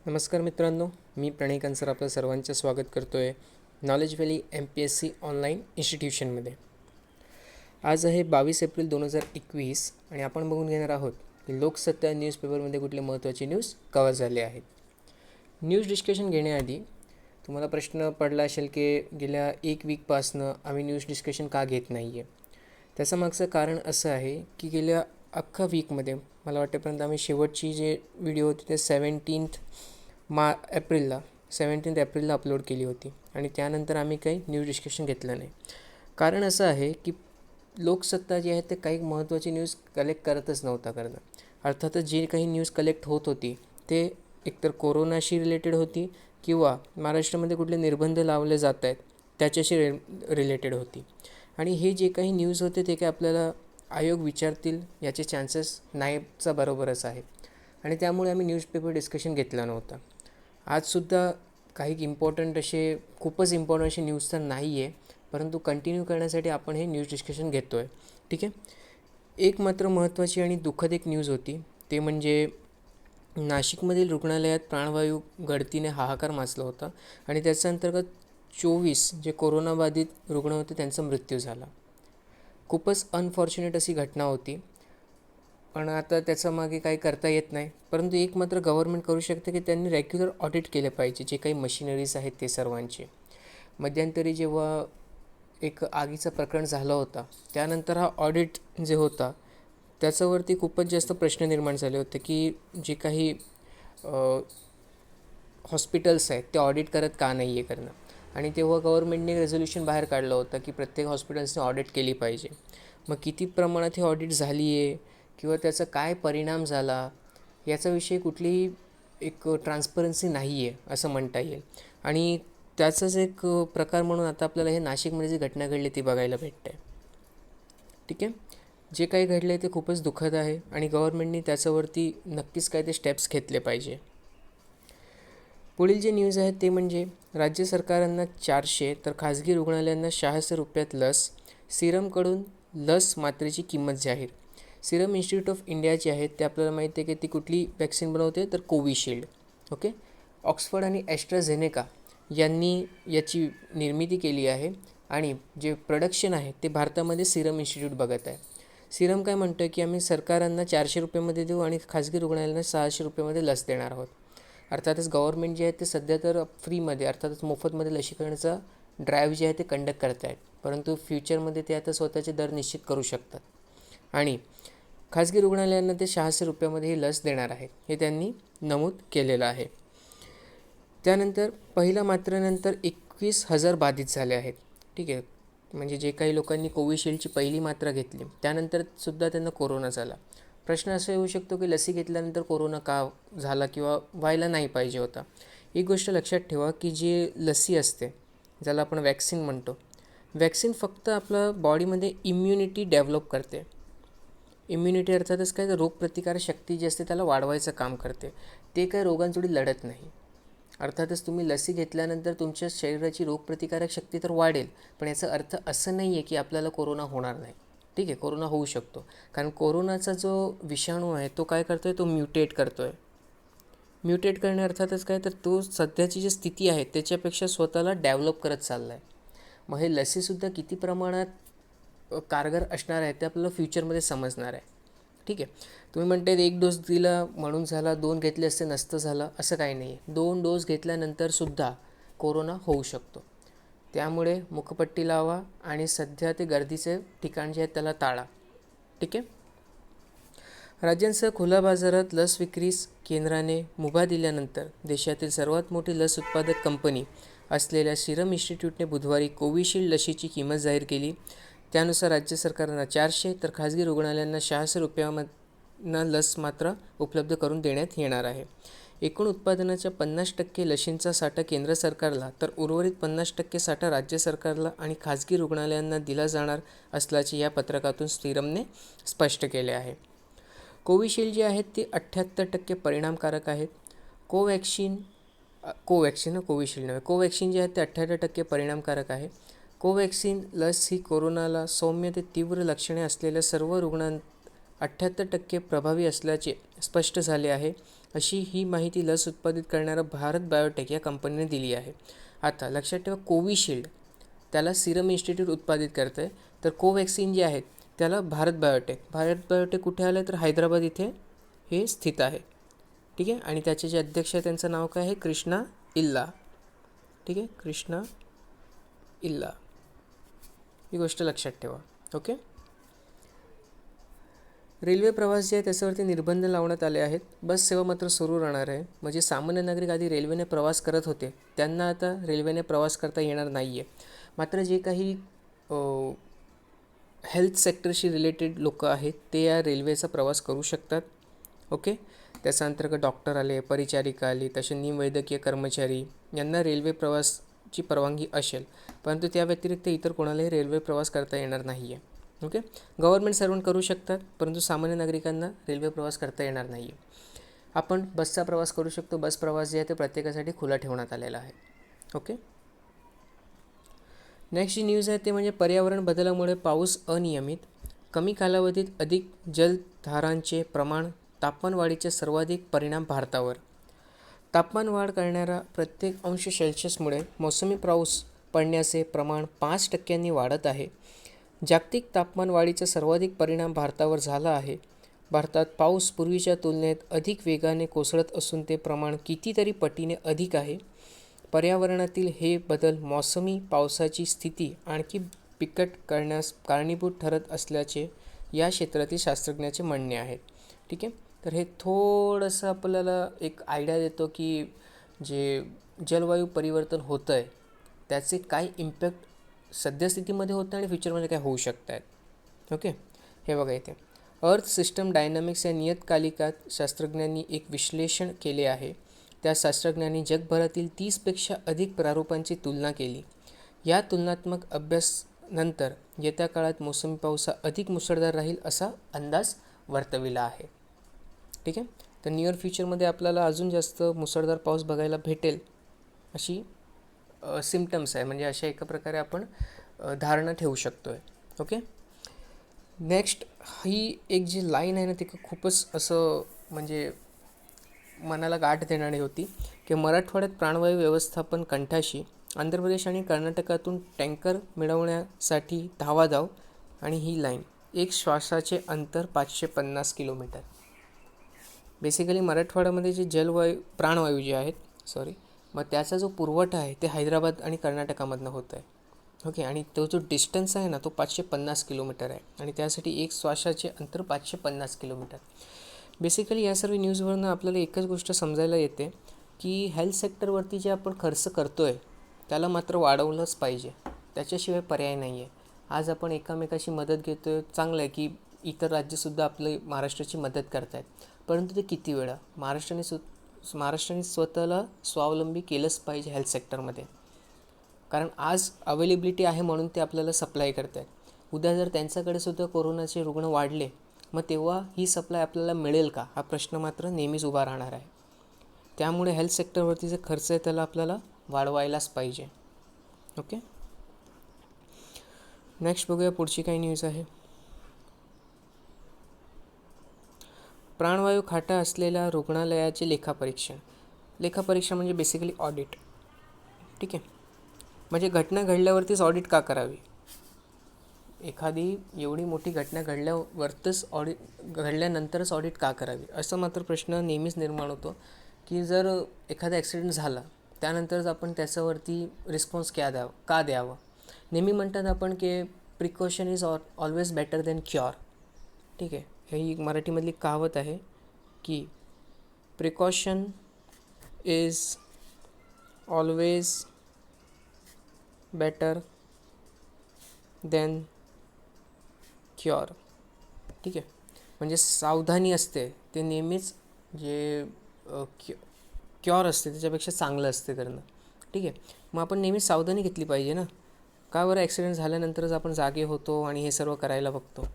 नमस्कार मित्रांनो, मी प्रणय कंसर आपलं सर्वांचं स्वागत करतो आहे नॉलेज व्हॅली MPSC ऑनलाईन इन्स्टिट्यूशनमध्ये. आज आहे 22 एप्रिल 2021 आणि आपण बघून घेणार आहोत की लोकसत्ता न्यूजपेपरमध्ये कुठले महत्त्वाचे न्यूज कव्हर झाले आहेत. न्यूज डिस्कशन घेण्याआधी तुम्हाला प्रश्न पडला असेल की गेल्या एक वीकपासनं आम्ही न्यूज डिस्कशन का घेत नाही आहे. त्याचं मागचं कारण असं आहे की गेल्या अख्खा वीकमध्ये मला वाटेपर्यंत आम्ही शेवटची जे व्हिडिओ होती ते 17 एप्रिलला अपलोड केली होती आणि त्यानंतर आम्ही काही न्यूज डिस्कशन घेतलं नाही. कारण असं आहे की लोकसत्ता जी आहे ते काही महत्त्वाची न्यूज कलेक्ट करतच नव्हता करणं. अर्थातच जी काही न्यूज कलेक्ट होत होती ते एकतर कोरोनाशी रिलेटेड होती किंवा महाराष्ट्रामध्ये कुठले निर्बंध लावले जात आहेत त्याच्याशी रिलेटेड होती. आणि हे जे काही न्यूज होते ते काय आपल्याला आयोग विचारतील याचे चान्सेस नाहीचा बरोबरच आहे आणि त्यामुळे आम्ही न्यूजपेपर डिस्कशन घेतलं नव्हतं. आजसुद्धा काही खूपच इम्पॉर्टंट असे न्यूज तर नाही आहे, परंतु कंटिन्यू करण्यासाठी आपण हे न्यूज डिस्कशन घेतो आहे. ठीक आहे. एक मात्र महत्त्वाची आणि दुःखद एक न्यूज होती ते म्हणजे नाशिकमधील रुग्णालयात प्राणवायू गळतीने हाहाकार माजला होता आणि त्याच्या अंतर्गत 24 जे कोरोनाबाधित रुग्ण होते त्यांचा मृत्यू झाला. खूपच अनफॉर्च्युनेट अशी घटना होती, पण आता त्याच्या मागे काही करता येत नाही. परंतु एक मात्र गव्हर्नमेंट करू शकते की त्यांनी रेग्युलर ऑडिट केले पाहिजे जे काही मशिनरीज आहेत ते सर्वांचे. मध्यंतरी जेव्हा एक आगीचं प्रकरण झालं होता त्यानंतर हा ऑडिट जे होता त्याच्यावरती खूपच जास्त प्रश्न निर्माण झाले होते की जे काही हॉस्पिटल्स आहेत ते ऑडिट करत का नाही आहे करणं. आणि तेव्हा गव्हर्नमेंटने रेझोल्युशन बाहेर काढलं होतं की प्रत्येक हॉस्पिटल्सने ऑडिट केली पाहिजे. मग किती प्रमाणात ही ऑडिट झाली आहे किंवा त्याचा काय परिणाम झाला याच्याविषयी कुठलीही एक ट्रान्सपरन्सी नाही आहे असं म्हणता येईल. आणि त्याचाच एक प्रकार म्हणून आता आपल्याला हे नाशिकमध्ये जी घटना घडली ती बघायला भेटते आहे. ठीक आहे. जे काही घडलं आहे ते खूपच दुःखद आहे आणि गव्हर्नमेंटने त्याच्यावरती नक्कीच काय ते स्टेप्स घेतले पाहिजे. पुढील जे न्यूज आहे ते म्हणजे राज्य सरकारांना 400 तर खाजगी रुग्णालयांना 600 रुपयात लस. सिरमकडून लस मात्रेची किंमत जाहीर. सिरम इन्स्टिट्यूट ऑफ इंडिया जी आहे ते आपल्याला माहिती आहे की ती कुठली वॅक्सिन बनवते तर कोविशिल्ड. ओके. ऑक्सफर्ड आणि ॲस्ट्राझेनेका यांनी याची निर्मिती केली आहे आणि जे प्रोडक्शन आहे ते भारतामध्ये सिरम इन्स्टिट्यूट बघत आहे. सिरम काय म्हणतं की आम्ही सरकारांना 400 रुपयामध्ये देऊ आणि खाजगी रुग्णालयांना 600 रुपयामध्ये लस देणार आहोत. अर्थातच गव्हर्नमेंट जे आहे ते सध्या तर फ्रीमध्ये अर्थातच मोफतमध्ये लसीकरणाचा ड्राईव्ह जे आहे ते कंडक्ट करत आहेत, परंतु फ्युचरमध्ये ते आता स्वतःचे दर निश्चित करू शकतात आणि खाजगी रुग्णालयांना ते 600 रुपयामध्ये ही लस देणार आहेत हे त्यांनी नमूद केलेलं आहे. त्यानंतर पहिल्या मात्रेनंतर 21,000 बाधित झाले आहेत. ठीक आहे. म्हणजे जे काही लोकांनी कोविशिल्डची पहिली मात्रा घेतली त्यानंतर सुद्धा त्यांना कोरोना झाला. प्रश्न असा येऊ शकतो की लसी घेतल्यानंतर कोरोना का झाला किंवा व्हायला नाही पाहिजे होता. एक गोष्ट लक्षात ठेवा की जी लसी असते ज्याला आपण वॅक्सिन म्हणतो, वॅक्सिन फक्त आपल्या बॉडीमध्ये इम्युनिटी डेव्हलप करते. इम्युनिटी अर्थातच काय तर रोगप्रतिकारक शक्ती जी असते त्याला वाढवायचं काम करते. ते काय रोगांजोडी लढत नाही. अर्थातच तुम्ही लसी घेतल्यानंतर तुमच्या शरीराची रोगप्रतिकारक शक्ती तर वाढेल, पण याचा अर्थ असं नाही आहे की आपल्याला कोरोना होणार नाही. ठीक आहे. कोरोना होऊ शकतो कारण कोरोनाचा जो विषाणू आहे तो काय करतो आहे, तो म्युटेट करतो आहे. म्युटेट करणे अर्थातच काय तर तो सध्याची जी स्थिती आहे त्याच्यापेक्षा स्वतःला डेव्हलप करत चालला आहे. मग हे लसीसुद्धा किती प्रमाणात कारगर असणार आहे ते आपल्याला फ्युचरमध्ये समजणार आहे. ठीक आहे. तुम्ही म्हणताय 1 डोस दिला म्हणून झाला, 2 घेतले असते नसतं झालं, असं काही नाही आहे. 2 डोस घेतल्यानंतरसुद्धा कोरोना होऊ शकतो. त्यामुळे मुखपट्टी लावा आणि सध्या ते गर्दीचे ठिकाण जे आहेत त्याला टाळा. ठीक आहे. राज्यांसह खुल्या बाजारात लस विक्री केंद्राने मुभा दिल्यानंतर देशातील सर्वात मोठी लस उत्पादक कंपनी असलेल्या सिरम इन्स्टिट्यूटने बुधवारी कोविशिल्ड लसीची किंमत जाहीर केली. त्यानुसार राज्य सरकारांना 400 तर खाजगी रुग्णालयांना 600 रुपयांना लस मात्रा उपलब्ध करून देण्यात येणार आहे. एकूण उत्पादनाच्या 50% लशींचा साठा केंद्र सरकारला तर उर्वरित 50% साठा राज्य सरकारला आणि खाजगी रुग्णालयांना दिला जाणार असल्याचे या पत्रकातून सिरमने स्पष्ट केले आहे. कोविशिल्ड जी आहेत ती 78% परिणामकारक आहेत. कोवॅक्सिन जे आहेत ते 78% परिणामकारक आहे. कोवॅक्सिन लस ही कोरोनाला सौम्य ते तीव्र लक्षणे असलेल्या सर्व रुग्णांत 78% प्रभावी असल्याचे स्पष्ट झाले आहे, अशी ही माहिती लस उत्पादित करणारा भारत बायोटेक या कंपनीने दिली आहे. आता लक्षात ठेवा, कोविशिल्ड त्याला सिरम इन्स्टिट्यूट उत्पादित करतं आहे, तर कोवॅक्सिन जे आहेत त्याला भारत बायोटेक कुठे आलं तर हैदराबाद इथे हे स्थित आहे. ठीक आहे. आणि त्याचे जे अध्यक्ष आहे त्यांचं नाव काय आहे, कृष्णा इल्ला. ठीक आहे, कृष्णा इल्ला, ही गोष्ट लक्षात ठेवा. ओके. रेल्वे प्रवास जे आहे त्याच्यावरती निर्बंध लावण्यात आले आहेत. बस सेवा मात्र सुरू राहणार आहे. म्हणजे सामान्य नागरिक आधी रेल्वेने प्रवास करत होते, त्यांना आता रेल्वेने प्रवास करता येणार नाही आहे. मात्र जे काही हेल्थ सेक्टरशी रिलेटेड लोक आहेत ते या रेल्वेचा प्रवास करू शकतात. ओके. त्याच्या अंतर्गत डॉक्टर आले, परिचारिका आली, तसे निमवैद्यकीय कर्मचारी यांना रेल्वे प्रवासची परवानगी असेल, परंतु त्या व्यतिरिक्त इतर कोणालाही रेल्वे प्रवास करता येणार नाही आहे. ओके. गव्हर्नमेंट सर्वंट करू शकतात, परंतु सामान्य नागरिकांना रेल्वे प्रवास करता येणार नाही आहे. आपण बसचा प्रवास करू शकतो. बस प्रवास जे आहे ते प्रत्येकासाठी खुला ठेवण्यात आलेला आहे. ओके. नेक्स्ट जी न्यूज आहे ते म्हणजे पर्यावरण बदलामुळे पाऊस अनियमित, कमी कालावधीत अधिक जलधारांचे प्रमाण, तापमानवाढीचे सर्वाधिक परिणाम भारतावर. तापमानवाढ करणारा प्रत्येक अंश सेल्सिअसमुळे मोसमी पाऊस पडण्याचे प्रमाण 5% वाढत आहे. जागतिक तापमानवाढीचा सर्वाधिक परिणाम भारतावर झाला आहे. भारतात पाऊस पूर्वीच्या तुलनेत अधिक वेगाने कोसळत असून ते प्रमाण कितीतरी पटीने अधिक आहे. पर्यावरणातील हे बदल मोसमी पावसाची स्थिती आणखी बिकट करण्यास कारणीभूत ठरत असल्याचे या क्षेत्रातील शास्त्रज्ञाचे म्हणणे आहे. ठीक आहे. तर हे थोडंसं आपल्याला एक आयडिया देतो की जे जलवायू परिवर्तन होतं आहे त्याचे काय इम्पॅक्ट सद्यस्थितीमध्ये होतं आणि फ्युचरमध्ये काय होऊ शकत आहेत. ओके. हे बघा इथे अर्थ सिस्टम डायनामिक्स या नियतकालिकात शास्त्रज्ञांनी एक विश्लेषण केले आहे. त्या शास्त्रज्ञांनी जगभरातील 30पेक्षा अधिक प्रारूपांची तुलना केली. या तुलनात्मक अभ्यासानंतर येत्या काळात मोसमी पाऊस अधिक मुसळधार राहील असा अंदाज वर्तविला आहे. ठीक आहे. तर नियर फ्युचरमध्ये आपल्याला अजून जास्त मुसळधार पाऊस बघायला भेटेल अशी सिम्पटम्स आहे, म्हणजे अशा एका प्रकारे आपण धारणा ठेवू शकतो आहे. ओके. नेक्स्ट ही एक जी लाईन आहे ना ती खूपच असं म्हणजे मनाला गाठ देणारी होती की मराठवाड्यात प्राणवायू व्यवस्थापन कंठाशी, आंध्र प्रदेश आणि कर्नाटकातून टँकर मिळवण्यासाठी धावाधाव. आणि ही लाईन एक श्वासाचे अंतर 550 किलोमीटर. बेसिकली मराठवाड्यामध्ये जे प्राणवायू जे आहेत मग त्याचा जो पुरवठा आहे ते हैदराबाद आणि कर्नाटकामधनं होत आहे. ओके. आणि तो जो डिस्टन्स आहे ना तो 550 किलोमीटर आहे आणि त्यासाठी एक श्वासाचे अंतर 550 किलोमीटर. बेसिकली या सर्व न्यूजवरनं आपल्याला एकच गोष्ट समजायला येते की हेल्थ सेक्टरवरती जे आपण खर्च करतो आहे त्याला मात्र वाढवलंच पाहिजे, त्याच्याशिवाय पर्याय नाही आहे. आज आपण एकामेकाशी मदत घेतो आहे, चांगलं आहे की इतर राज्यसुद्धा आपले महाराष्ट्राची मदत करत आहेत, परंतु ते किती वेळा महाराष्ट्राने स्वतःला स्वावलंबी केलंच पाहिजे हेल्थ सेक्टरमध्ये. कारण आज अवेलेबिलिटी आहे म्हणून ते आपल्याला सप्लाय करत आहेत. उद्या जर त्यांच्याकडे सुद्धा कोरोनाचे रुग्ण वाढले मग तेव्हा ही सप्लाय आपल्याला मिळेल का हा प्रश्न मात्र नेहमीच उभा राहणार आहे. त्यामुळे हेल्थ सेक्टरवरती जे खर्च आहे त्याला आपल्याला वाढवायलाच पाहिजे. ओके. नेक्स्ट बघूया पुढची काय न्यूज आहे. प्राणवायू खाटा असलेल्या रुग्णालयाचे लेखापरीक्षण म्हणजे बेसिकली ऑडिट. ठीक आहे. म्हणजे घटना घडल्यावरतीच ऑडिट का करावी. एखादी एवढी मोठी घटना घडल्यानंतरच ऑडिट का करावी असं मात्र प्रश्न नेहमीच निर्माण होतो की जर एखादा ॲक्सिडेंट झाला त्यानंतरच आपण त्याच्यावरती रिस्पॉन्स का द्यावं. नेहमी म्हणतात आपण की precaution is always better than cure. ठीक आहे. ही मराठीमधली कहावत आहे की precaution is always better than cure. ठीक आहे. म्हणजे सावधानी असते ते नेहमीच जे क्युअर असते त्याच्यापेक्षा चांगलं असते करणं. ठीक आहे. मग आपण नेहमीच सावधानी घेतली पाहिजे ना. का बरं ॲक्सिडेंट झाल्यानंतरच आपण जागे होतो आणि हे सर्व करायला बघतो.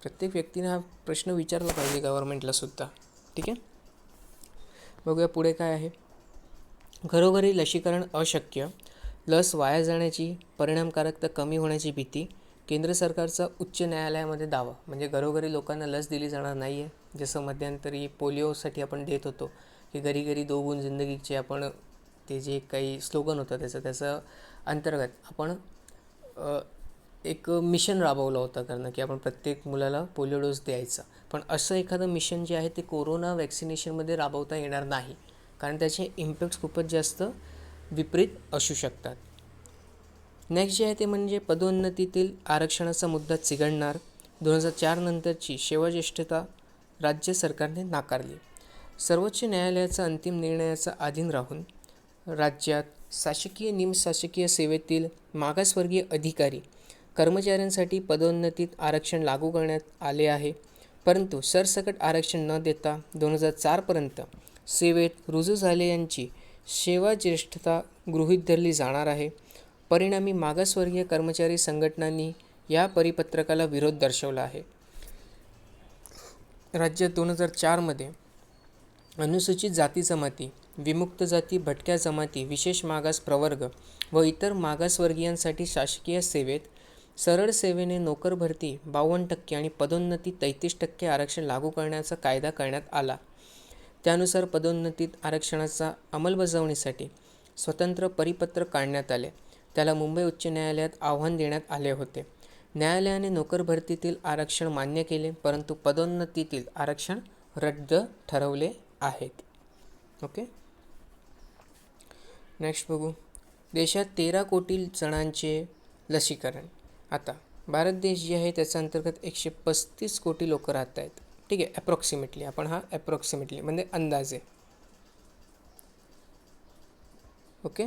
प्रत्येक व्यक्तीने हा प्रश्न विचारला पाहिजे गव्हर्नमेंटलासुद्धा. ठीक आहे. बघूया पुढे काय आहे. घरोघरी लसीकरण अशक्य, लस वाया जाण्याची, परिणामकारकता कमी होण्याची भीती, केंद्र सरकारचा उच्च न्यायालयामध्ये दावा, म्हणजे घरोघरी लोकांना लस दिली जाणार नाही आहे. जसं मध्यंतरी पोलिओसाठी आपण देत होतो की घरी घरी 2 बूंद जिंदगीचे आपण ते जे काही स्लोगन होतं त्याचं अंतर्गत आपण एक मिशन राबवलं होतं करणं की आपण प्रत्येक मुलाला पोलिओ डोस द्यायचा. पण असं एखादं मिशन जे आहे ते कोरोना वॅक्सिनेशनमध्ये राबवता येणार नाही, कारण त्याचे इम्पॅक्ट्स खूपच जास्त विपरीत असू शकतात. नेक्स्ट जे आहे ते म्हणजे पदोन्नतीतील आरक्षणाचा मुद्दा चिघळणार. 2004 नंतरची सेवाज्येष्ठता राज्य सरकारने नाकारली. सर्वोच्च न्यायालयाचा अंतिम निर्णयाचा अधीन राहून राज्यात शासकीय निमशासकीय सेवेतील मागासवर्गीय अधिकारी कर्मचाऱ्यांसाठी पदोन्नतीत आरक्षण लागू करण्यात आले आहे. परंतु सरसकट आरक्षण न देता 2004पर्यंत सेवेत रुजू झालेल्यांची सेवाज्येष्ठता गृहीत धरली जाणार आहे. परिणामी मागासवर्गीय कर्मचारी संघटनांनी या परिपत्रकाला विरोध दर्शवला आहे. राज्यात 2004मध्ये अनुसूचित जाती जमाती, विमुक्त जाती, भटक्या जमाती, विशेष मागास प्रवर्ग व इतर मागासवर्गीयांसाठी शासकीय सेवेत सरळ सेवेने नोकर भरती 52% आणि पदोन्नती 33% आरक्षण लागू करण्याचा कायदा करण्यात आला. त्यानुसार पदोन्नतीत आरक्षणाचा अंमलबजावणीसाठी स्वतंत्र परिपत्रक काढण्यात आले. त्याला मुंबई उच्च न्यायालयात आव्हान देण्यात आले होते. न्यायालयाने नोकर भरतीतील आरक्षण मान्य केले, परंतु पदोन्नतीतील आरक्षण रद्द ठरवले आहेत. ओके, नेक्स्ट बघू. देशात 13 कोटी जणांचे लसीकरण. आता भारत देश जे आहे त्याच्या अंतर्गत 135 कोटी लोक राहत आहेत. ठीक आहे, ॲप्रॉक्सिमेटली आपण हा ॲप्रॉक्सिमेटली म्हणजे अंदाजे. ओके,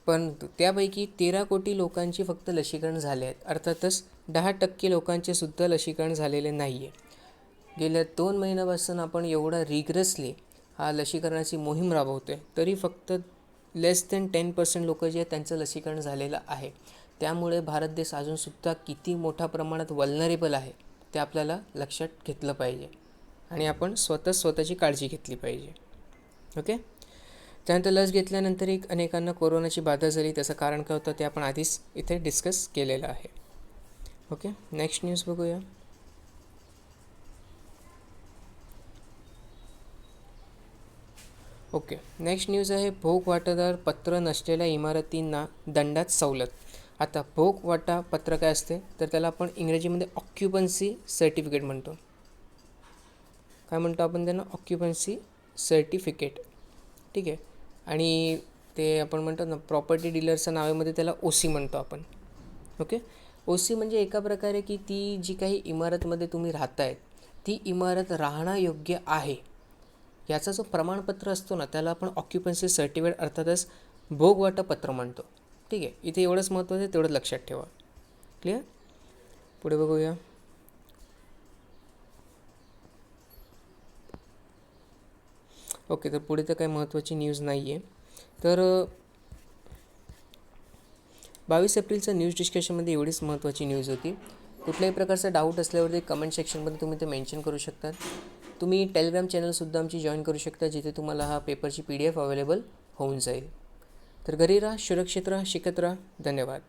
परंतु त्यापैकी 13 कोटी लोकांचे फक्त लसीकरण झाले आहेत. अर्थातच 10% लोकांचे सुद्धा लसीकरण झालेले नाही आहे. गेल्या 2 महिन्यापासून आपण एवढा रिग्रसली हा लसीकरणाची मोहीम राबवतो आहे, तरी फक्त लेस दॅन 10% लोक जे आहेत त्यांचं लसीकरण झालेलं आहे. त्यामुळे भारत देश अजूनसुद्धा किती मोठ्या प्रमाणात वल्नरेबल आहे ते आपल्याला लक्षात घेतलं पाहिजे आणि आपण स्वतःची काळजी घेतली पाहिजे. ओके, त्यानंतर लस घेतल्यानंतर अनेकांना कोरोनाची बाधा झाली. त्याचं कारण काय होतं ते आपण आधीच इथे डिस्कस केलेलं आहे. ओके, नेक्स्ट न्यूज बघूया. ओके, नेक्स्ट न्यूज आहे भोग वाटादार पत्र नसलेल्या इमारतींना दंडात सवलत. आता भोग वाटा पत्र काय असते तर त्याला आपण इंग्रजीमध्ये ऑक्युपन्सी सर्टिफिकेट म्हणतो. काय म्हणतो आपण त्यांना? Occupancy certificate. ठीक आहे, आणि ते आपण म्हणतो ना प्रॉपर्टी डीलरच्या नावामध्ये त्याला OC म्हणतो आपण. ओके, OC म्हणजे एका प्रकारे की ती जी काही इमारतमध्ये तुम्ही राहताय ती इमारत राहण्यायोग्य आहे याचा जो प्रमाणपत्र असतो ना त्याला आपण ऑक्युपन्सी सर्टिफिकेट अर्थातच भोगवाटापत्र म्हणतो. ठीक आहे, इथे एवढंच महत्त्वाचं आहे, तेवढं लक्षात ठेवा. क्लिअर? पुढे बघूया. ओके, तर पुढे तर काही महत्त्वाची न्यूज नाही आहे. तर 22 एप्रिलच्या न्यूज डिस्कशनमध्ये एवढीच महत्त्वाची न्यूज होती. कुठल्याही प्रकारचा डाऊट असल्यावरती कमेंट सेक्शनमध्ये तुम्ही ते मेन्शन करू शकता. तुम्ही टेलिग्राम चॅनलसुद्धा आमची जॉईन करू शकता, जिथे तुम्हाला हा पेपरची PDF अवेलेबल होऊन जाईल. तर घरी राहा, सुरक्षित राहा, शिकत राहा. धन्यवाद.